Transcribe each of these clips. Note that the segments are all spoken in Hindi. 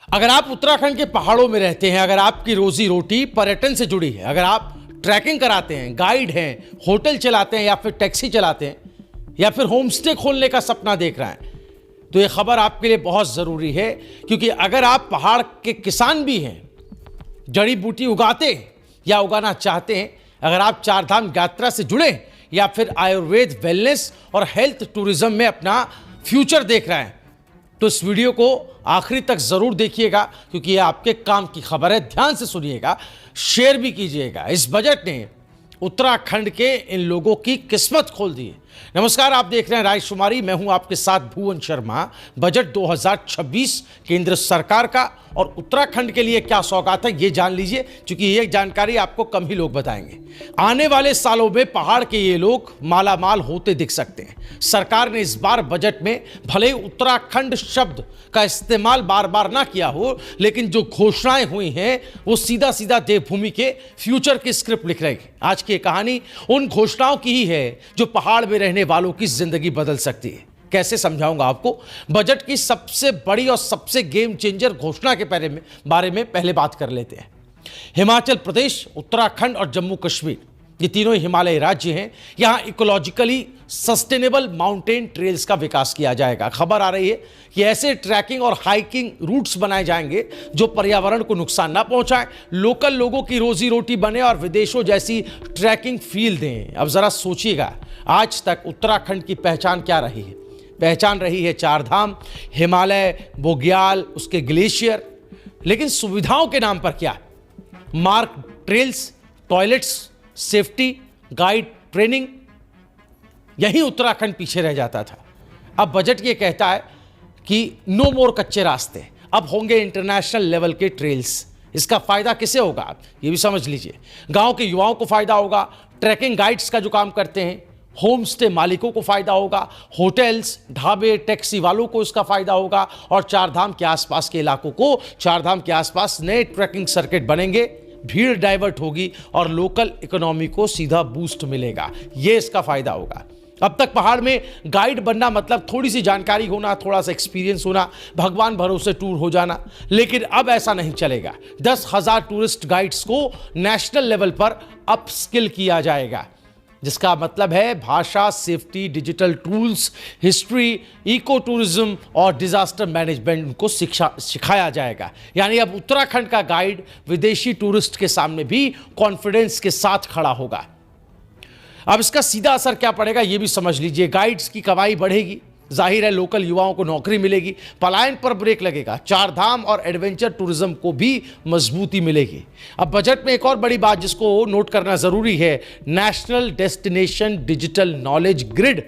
अगर आप उत्तराखंड के पहाड़ों में रहते हैं, अगर आपकी रोजी रोटी पर्यटन से जुड़ी है, अगर आप ट्रैकिंग कराते हैं, गाइड हैं, होटल चलाते हैं या फिर टैक्सी चलाते हैं या फिर होम स्टे खोलने का सपना देख रहे हैं, तो ये खबर आपके लिए बहुत ज़रूरी है। क्योंकि अगर आप पहाड़ के किसान भी हैं, जड़ी बूटी उगाते हैं या उगाना चाहते हैं, अगर आप चार धाम यात्रा से जुड़े या फिर आयुर्वेद, वेलनेस और हेल्थ टूरिज्म में अपना फ्यूचर देख रहे हैं, तो इस वीडियो को आखिरी तक जरूर देखिएगा, क्योंकि यह आपके काम की खबर है। ध्यान से सुनिएगा, शेयर भी कीजिएगा। इस बजट ने उत्तराखंड के इन लोगों की किस्मत खोल दी है। नमस्कार, आप देख रहे हैं राजकुमारी, मैं हूं आपके साथ भुवन शर्मा। बजट 2026 केंद्र सरकार का और उत्तराखंड के लिए क्या सौगात है, ये जान लीजिए, क्योंकि ये जानकारी आपको कम ही लोग बताएंगे। आने वाले सालों में पहाड़ के ये लोग मालामाल होते दिख सकते हैं। सरकार ने इस बार बजट में भले ही उत्तराखंड शब्द का इस्तेमाल बार बार ना किया हो, लेकिन जो घोषणाएं हुई हैं वो सीधा सीधा देवभूमि के फ्यूचर की स्क्रिप्ट लिख रही है। आज की कहानी उन घोषणाओं की ही है जो पहाड़ में रहने वालों की जिंदगी बदल सकती है। कैसे समझाऊंगा आपको। बजट की सबसे बड़ी और सबसे गेम चेंजर घोषणा के बारे में पहले बात कर लेते हैं। हिमाचल प्रदेश, उत्तराखंड और जम्मू कश्मीर, ये तीनों ही हिमालयी राज्य हैं। यहां इकोलॉजिकली सस्टेनेबल माउंटेन ट्रेल्स का विकास किया जाएगा। खबर आ रही है कि ऐसे ट्रैकिंग और हाइकिंग रूट्स बनाए जाएंगे जो पर्यावरण को नुकसान ना पहुंचाएं, लोकल लोगों की रोजी रोटी बने और विदेशों जैसी ट्रैकिंग फील दें। अब जरा सोचिएगा, आज तक उत्तराखंड की पहचान क्या रही है? पहचान रही है चार धाम, हिमालय, बुग्याल, उसके ग्लेशियर। लेकिन सुविधाओं के नाम पर क्या? Mark trails, toilets, safety, guide, training, यही उत्तराखंड पीछे रह जाता था। अब बजट ये कहता है कि नो मोर कच्चे रास्ते, अब होंगे इंटरनेशनल लेवल के ट्रेल्स। इसका फायदा किसे होगा, आप ये भी समझ लीजिए। गांव के युवाओं को फायदा होगा, ट्रैकिंग गाइड्स का जो काम करते हैं, होम स्टे मालिकों को फायदा होगा, होटल्स, ढाबे, टैक्सी वालों को इसका फायदा होगा, और चार धाम के आसपास के इलाकों को, चार धाम के आसपास नए ट्रैकिंग सर्किट बनेंगे, भीड़ डाइवर्ट होगी और लोकल इकोनॉमी को सीधा बूस्ट मिलेगा। यह इसका फायदा होगा। अब तक पहाड़ में गाइड बनना मतलब थोड़ी सी जानकारी होना, थोड़ा सा एक्सपीरियंस होना, भगवान भरोसे टूर हो जाना। लेकिन अब ऐसा नहीं चलेगा। 10,000 टूरिस्ट गाइड्स को नेशनल लेवल पर अपस्किल किया जाएगा, जिसका मतलब है भाषा, safety, digital tools, history, eco tourism और डिजास्टर मैनेजमेंट को सिखाया जाएगा। यानी अब उत्तराखंड का गाइड विदेशी टूरिस्ट के सामने भी कॉन्फिडेंस के साथ खड़ा होगा। अब इसका सीधा असर क्या पड़ेगा, यह भी समझ लीजिए। गाइड्स की कमाई बढ़ेगी, जाहिर है लोकल युवाओं को नौकरी मिलेगी, पलायन पर ब्रेक लगेगा, चार धाम और एडवेंचर टूरिज्म को भी मजबूती मिलेगी। अब बजट में एक और बड़ी बात जिसको नोट करना जरूरी है, national destination digital knowledge grid.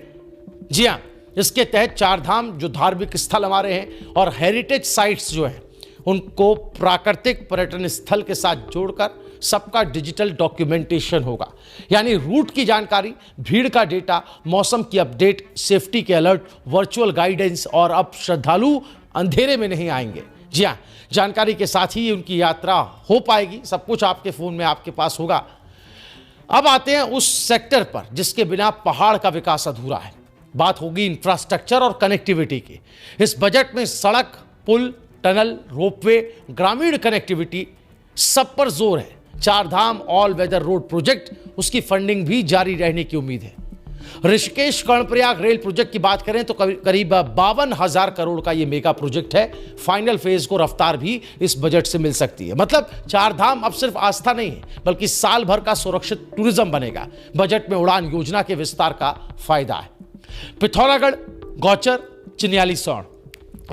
जी हाँ, इसके तहत चार धाम जो धार्मिक स्थल हमारे हैं और हेरिटेज साइट्स जो हैं, उनको प्राकृतिक पर्यटन स्थल के साथ जोड़कर सबका डिजिटल डॉक्यूमेंटेशन होगा। यानी रूट की जानकारी, भीड़ का डेटा, मौसम की अपडेट, सेफ्टी के अलर्ट, वर्चुअल गाइडेंस, और अब श्रद्धालु अंधेरे में नहीं आएंगे। जी हाँ, जानकारी के साथ ही उनकी यात्रा हो पाएगी। सब कुछ आपके फोन में आपके पास होगा। अब आते हैं उस सेक्टर पर जिसके बिना पहाड़ का विकास अधूरा है। बात होगी इंफ्रास्ट्रक्चर और कनेक्टिविटी की। इस बजट में सड़क, पुल, टनल, रोपवे, ग्रामीण कनेक्टिविटी, सब पर जोर है। चार धाम ऑल वेदर रोड प्रोजेक्ट, उसकी फंडिंग भी जारी रहने की उम्मीद है। ऋषिकेश कर्णप्रयाग रेल प्रोजेक्ट की बात करें तो करीब 52,000 करोड़ का यह मेगा प्रोजेक्ट है। फाइनल फेज को रफ्तार भी इस बजट से मिल सकती है। मतलब चार धाम अब सिर्फ आस्था नहीं है, बल्कि साल भर का सुरक्षित टूरिज्म बनेगा। बजट में उड़ान योजना के विस्तार का फायदा है। पिथौरागढ़, गौचर, चिन्यालीसौड़,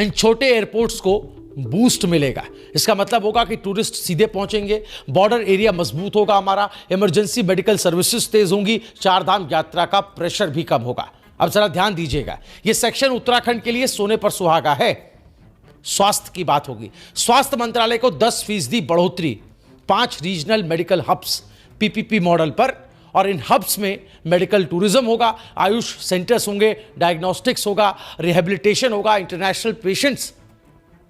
इन छोटे एयरपोर्ट्स को बूस्ट मिलेगा। इसका मतलब होगा कि टूरिस्ट सीधे पहुंचेंगे, बॉर्डर एरिया मजबूत होगा हमारा, इमरजेंसी मेडिकल सर्विसेज तेज होंगी, चार धाम यात्रा का प्रेशर भी कम होगा। अब जरा ध्यान दीजिएगा, यह सेक्शन उत्तराखंड के लिए सोने पर सुहागा है। स्वास्थ्य की बात होगी। स्वास्थ्य मंत्रालय को 10% बढ़ोतरी, 5 regional medical hubs PPP model पर, और इन हब्स में मेडिकल टूरिज्म होगा, आयुष सेंटर्स होंगे, डायग्नोस्टिक्स होगा, रिहेबिलिटेशन होगा, इंटरनेशनल पेशेंट्स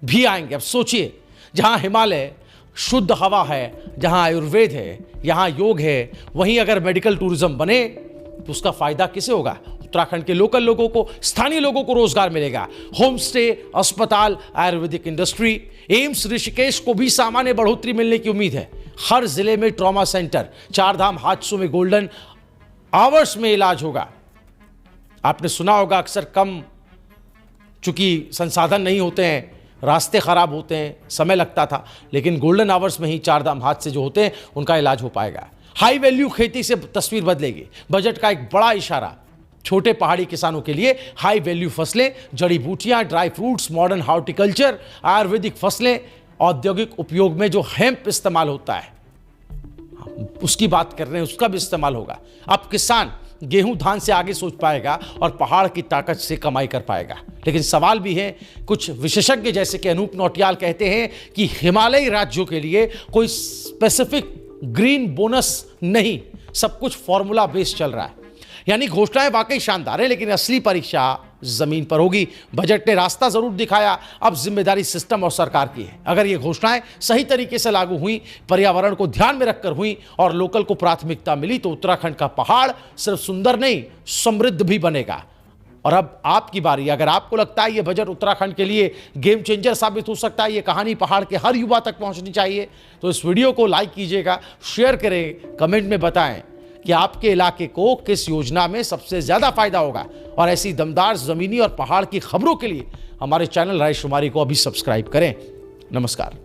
भी आएंगे। अब सोचिए, जहां हिमालय, शुद्ध हवा है, जहां आयुर्वेद है, यहां योग है, वहीं अगर मेडिकल टूरिज्म बने तो उसका फायदा किसे होगा? उत्तराखंड के लोकल लोगों को, स्थानीय लोगों को रोजगार मिलेगा। होम स्टे, अस्पताल, आयुर्वेदिक इंडस्ट्री, एम्स ऋषिकेश को भी सामान्य बढ़ोतरी मिलने की उम्मीद है। हर जिले में ट्रॉमा सेंटर, चारधाम हादसों में गोल्डन आवर्स में इलाज होगा। आपने सुना होगा अक्सर कम, चूंकि संसाधन नहीं होते हैं, रास्ते खराब होते हैं, समय लगता था, लेकिन गोल्डन आवर्स में ही चारधाम हादसे जो होते हैं उनका इलाज हो पाएगा। हाई वैल्यू खेती से तस्वीर बदलेगी। बजट का एक बड़ा इशारा छोटे पहाड़ी किसानों के लिए हाई वैल्यू फसलें, जड़ी बूटियां, dry fruits, modern horticulture, Ayurvedic फसलें, औद्योगिक उपयोग में जो हेम्प इस्तेमाल होता है उसकी बात कर रहे हैं, उसका भी इस्तेमाल होगा। अब किसान गेहूं धान से आगे सोच पाएगा और पहाड़ की ताकत से कमाई कर पाएगा। लेकिन सवाल भी है, कुछ विशेषज्ञ जैसे कि अनूप नौटियाल कहते हैं कि हिमालयी राज्यों के लिए कोई स्पेसिफिक ग्रीन बोनस नहीं, सब कुछ फॉर्मूला बेस्ड चल रहा है। यानी घोषणाएं वाकई शानदार है, लेकिन असली परीक्षा जमीन पर होगी। बजट ने रास्ता जरूर दिखाया, अब जिम्मेदारी सिस्टम और सरकार की है। अगर ये घोषणाएं सही तरीके से लागू हुई, पर्यावरण को ध्यान में रखकर हुई और लोकल को प्राथमिकता मिली, तो उत्तराखंड का पहाड़ सिर्फ सुंदर नहीं, समृद्ध भी बनेगा। और अब आपकी बारी। अगर आपको लगता है ये बजट उत्तराखंड के लिए गेम चेंजर साबित हो सकता है, ये कहानी पहाड़ के हर युवा तक पहुंचनी चाहिए, तो इस वीडियो को लाइक कीजिएगा, शेयर करें, कमेंट में बताएं कि आपके इलाके को किस योजना में सबसे ज्यादा फायदा होगा। और ऐसी दमदार जमीनी और पहाड़ की खबरों के लिए हमारे चैनल रायशुमारी को अभी सब्सक्राइब करें। नमस्कार।